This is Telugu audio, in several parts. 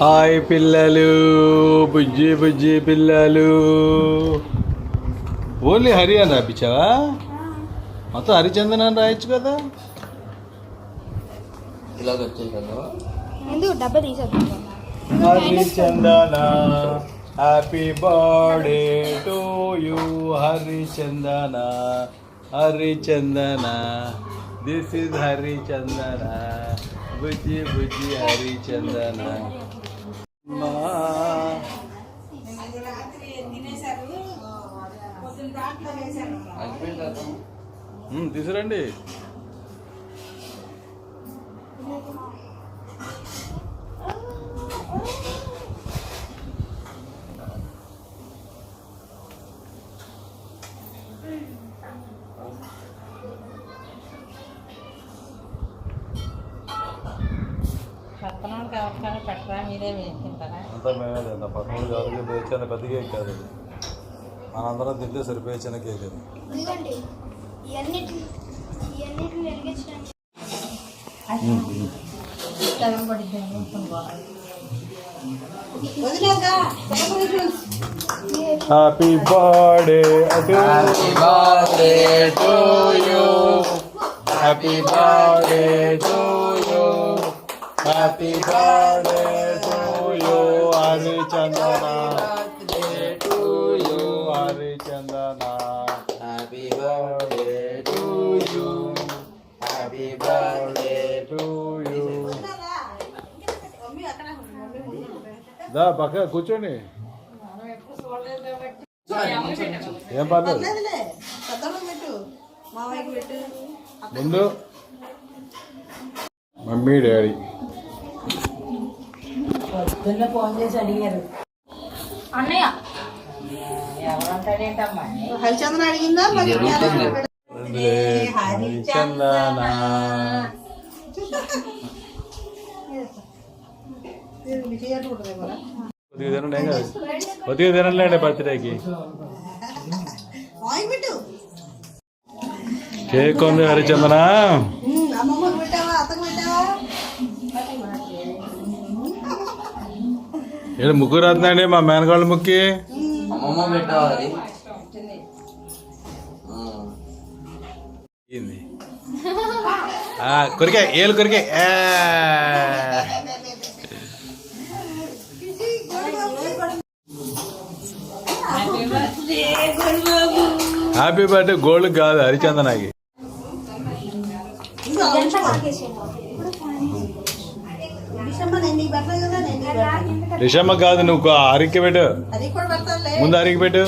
హాయ్ పిల్లలు, బుజ్జి బుజ్జి పిల్లలు. ఓన్లీ హరి అని రాపించావా? మొత్తం హరిచందన్ అని రాయొచ్చు కదా. Harichandana happy birthday to you. Harichandana Harichandana this is Harichandana. Bujji Bujji Harichandana. తీసురండి. అంతా మేమే లేదా పక్కన ఎవరికి చిన్న పెద్ద కేక్ కాదు. మనందరం తింటే సరిపోయే చిన్న కేక్ అది. Happy birthday to you. Happy birthday to you. Happy birthday to you Harichandana. To you Harichandana. Happy birthday to you. Happy birthday to you. దా పక్క కూర్చోండి. ఏం పర్లేదు. ముందు మమ్మీ డాడీ ఫోన్ చేసి అడిగారు. అన్నయ్య ఎవరంటాడేంటమ్మా? హరిచందన అడిగిందా? హరిచందన కొద్దిగా తినండి బర్త్డేకి. కేక్ ఉంది హరిచందన. ఏడు ముగ్గురు రాత్రండి మా మేనగాళ్ళ ముక్కి. కొరికే ఏళ్ళు కొరికే. హ్యాపీ బర్త్డే గోల్డ్ కాదు హరిచందనకి. రిషమ్మ కాదు, నువ్వు అరికి పెట్టు. ముందు అరికి పెట్టు.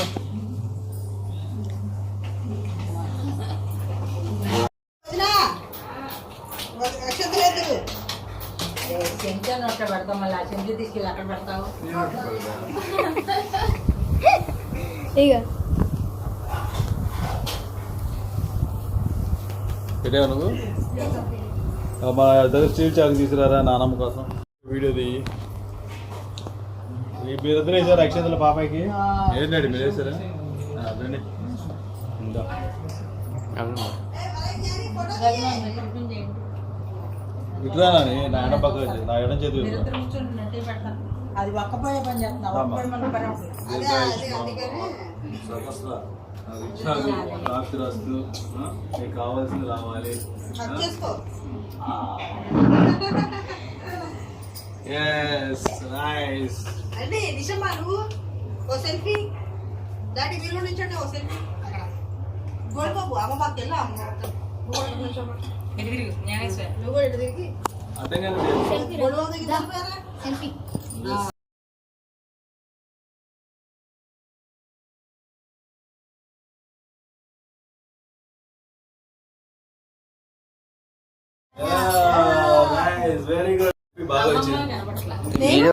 పెట్టావు నువ్వు? మా దగ్గర స్టీల్ చాకు తీసుకురారా నానమ్మ కోసం. వీడియోది మీరిద్దరు వేసారు అక్షంతల పాపకి. ఏంటండి మీరు వేసారా? అదండి ఇట్లా నా ఎడం పక్క నా ఎడం చేతి రాస్తూ నీకు కావాల్సింది రావాలి. Yes, nice. అంటే నిజమా నువ్వు ఓ సెల్ఫీ డాడీ వీళ్ళు నుంచండి. ఓ సెల్ఫీ అక్కడ గోల్ బాబు అమ్మ బాబు తెల్ల అమ్మ నువ్వు ఎటు తిరిగి అర్థం కాదు. గోల్ బాబు దగ్గర సెల్ఫీ. Very good. బాగా వచ్చింది.